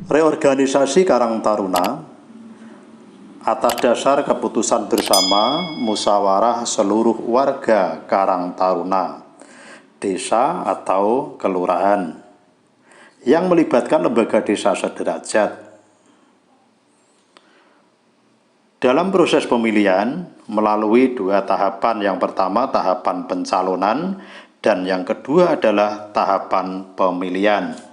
Reorganisasi Karang Taruna atas dasar keputusan bersama musyawarah seluruh warga Karang Taruna, desa atau kelurahan, yang melibatkan lembaga desa sederajat. Dalam proses pemilihan, melalui dua tahapan, yang pertama tahapan pencalonan, dan yang kedua adalah tahapan pemilihan.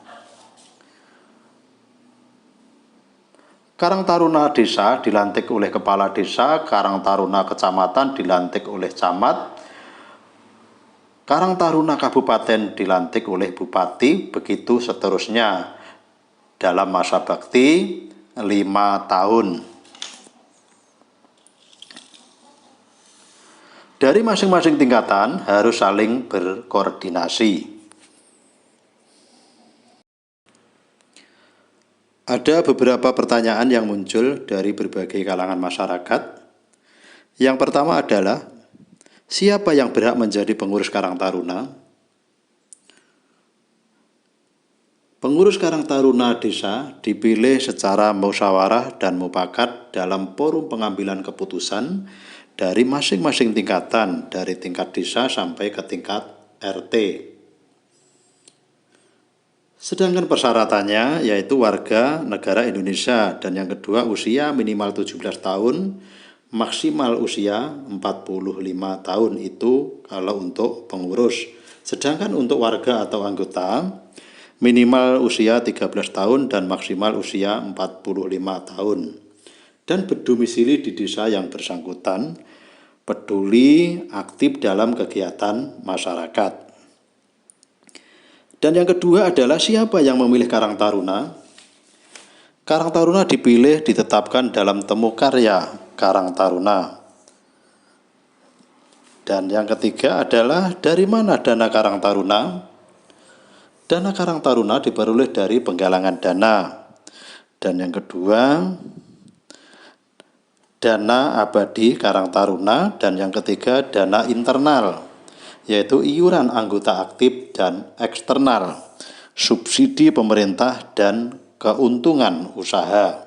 Karang Taruna Desa dilantik oleh Kepala Desa, Karang Taruna Kecamatan dilantik oleh Camat, Karang Taruna Kabupaten dilantik oleh Bupati, begitu seterusnya dalam masa bakti 5 tahun. Dari masing-masing tingkatan harus saling berkoordinasi. Ada beberapa pertanyaan yang muncul dari berbagai kalangan masyarakat. Yang pertama adalah, siapa yang berhak menjadi pengurus Karang Taruna? Pengurus Karang Taruna Desa dipilih secara musyawarah dan mufakat dalam forum pengambilan keputusan dari masing-masing tingkatan, dari tingkat desa sampai ke tingkat RT. Sedangkan persyaratannya yaitu warga negara Indonesia, dan yang kedua usia minimal 17 tahun, maksimal usia 45 tahun, itu kalau untuk pengurus. Sedangkan untuk warga atau anggota, minimal usia 13 tahun dan maksimal usia 45 tahun. Dan berdomisili di desa yang bersangkutan, peduli aktif dalam kegiatan masyarakat. Dan yang kedua adalah siapa yang memilih Karang Taruna? Karang Taruna dipilih ditetapkan dalam temu karya Karang Taruna. Dan yang ketiga adalah dari mana dana Karang Taruna? Dana Karang Taruna diperoleh dari penggalangan dana. Dan yang kedua, dana abadi Karang Taruna. Dan yang ketiga, dana internal, yaitu iuran anggota aktif dan eksternal, subsidi pemerintah, dan keuntungan usaha.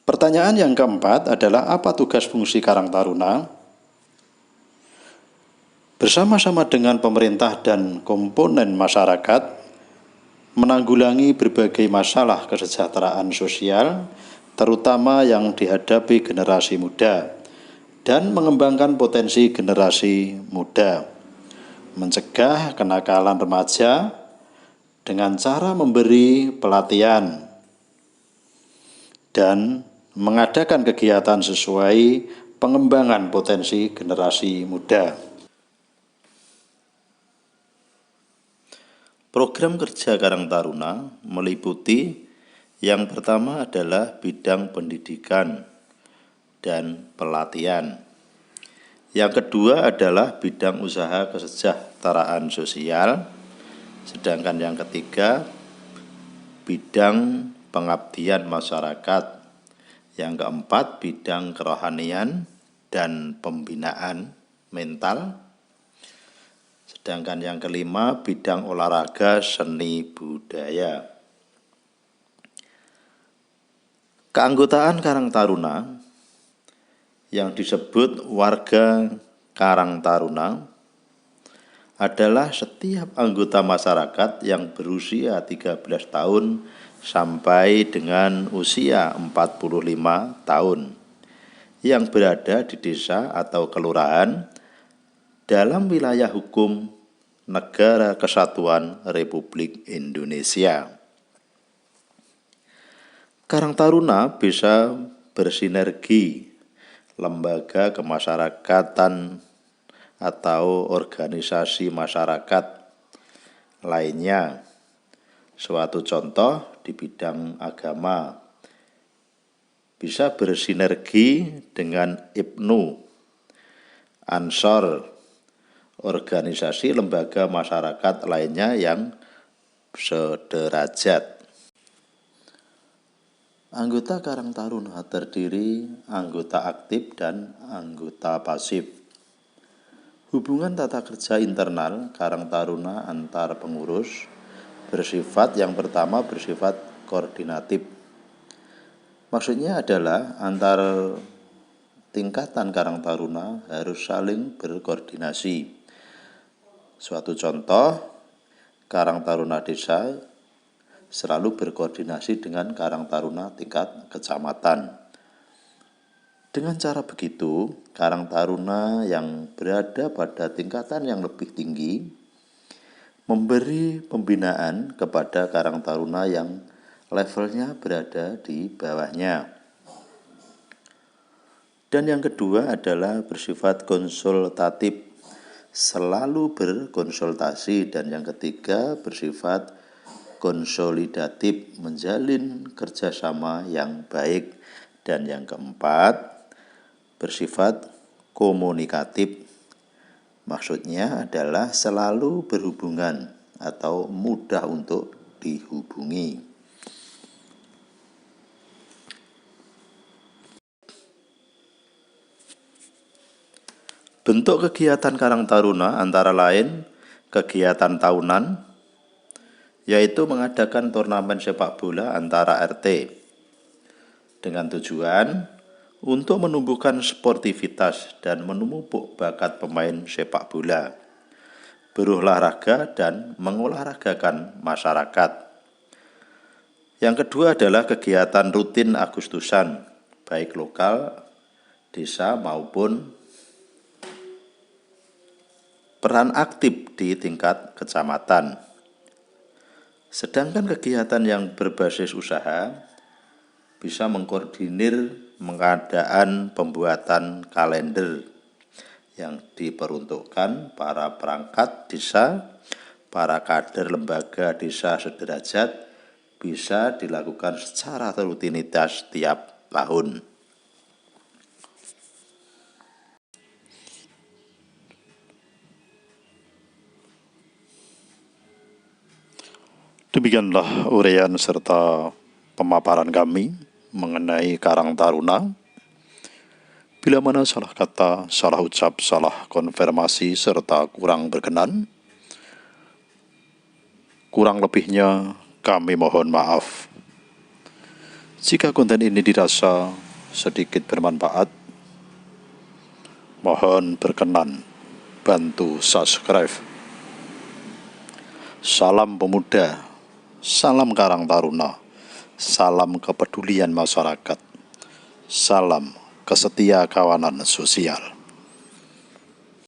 Pertanyaan yang keempat adalah, apa tugas fungsi Karang Taruna? Bersama-sama dengan pemerintah dan komponen masyarakat, menanggulangi berbagai masalah kesejahteraan sosial, terutama yang dihadapi generasi muda, dan mengembangkan potensi generasi muda, mencegah kenakalan remaja dengan cara memberi pelatihan, dan mengadakan kegiatan sesuai pengembangan potensi generasi muda. Program kerja Karang Taruna meliputi yang pertama adalah bidang pendidikan dan pelatihan. Yang kedua adalah bidang usaha kesejahteraan sosial. Sedangkan yang ketiga, bidang pengabdian masyarakat. Yang keempat, bidang kerohanian dan pembinaan mental. Sedangkan yang kelima, bidang olahraga, seni, budaya. Keanggotaan Karang Taruna yang disebut warga Karang Taruna adalah setiap anggota masyarakat yang berusia 13 tahun sampai dengan usia 45 tahun yang berada di desa atau kelurahan dalam wilayah hukum Negara Kesatuan Republik Indonesia. Karang Taruna bisa bersinergi lembaga kemasyarakatan atau organisasi masyarakat lainnya. Suatu contoh di bidang agama, bisa bersinergi dengan IPNU, Ansor, organisasi lembaga masyarakat lainnya yang sederajat. Anggota Karang Taruna terdiri anggota aktif dan anggota pasif. Hubungan tata kerja internal Karang Taruna antar pengurus bersifat yang pertama bersifat koordinatif. Maksudnya adalah antar tingkatan Karang Taruna harus saling berkoordinasi. Suatu contoh, Karang Taruna desa selalu berkoordinasi dengan Karang Taruna tingkat kecamatan. Dengan cara begitu, Karang Taruna yang berada pada tingkatan yang lebih tinggi memberi pembinaan kepada Karang Taruna yang levelnya berada di bawahnya. Dan yang kedua adalah bersifat konsultatif, selalu berkonsultasi. Dan yang ketiga bersifat konsolidatif, menjalin kerjasama yang baik. Dan yang keempat bersifat komunikatif, maksudnya adalah selalu berhubungan atau mudah untuk dihubungi. Bentuk kegiatan Karang Taruna antara lain kegiatan tahunan, yaitu mengadakan turnamen sepak bola antara RT dengan tujuan untuk menumbuhkan sportivitas dan menumbuh bakat pemain sepak bola, berolahraga dan mengolahragakan masyarakat. Yang kedua adalah kegiatan rutin Agustusan, baik lokal, desa maupun peran aktif di tingkat kecamatan. Sedangkan kegiatan yang berbasis usaha bisa mengkoordinir pengadaan pembuatan kalender yang diperuntukkan para perangkat desa, para kader lembaga desa sederajat, bisa dilakukan secara rutinitas tiap tahun. Demikianlah uraian serta pemaparan kami mengenai Karang Taruna. Bila mana salah kata, salah ucap, salah konfirmasi, serta kurang berkenan, kurang lebihnya kami mohon maaf. Jika konten ini dirasa sedikit bermanfaat, mohon berkenan bantu subscribe. Salam pemuda, salam Karang Taruna, salam kepedulian masyarakat, salam kesetia kawanan sosial.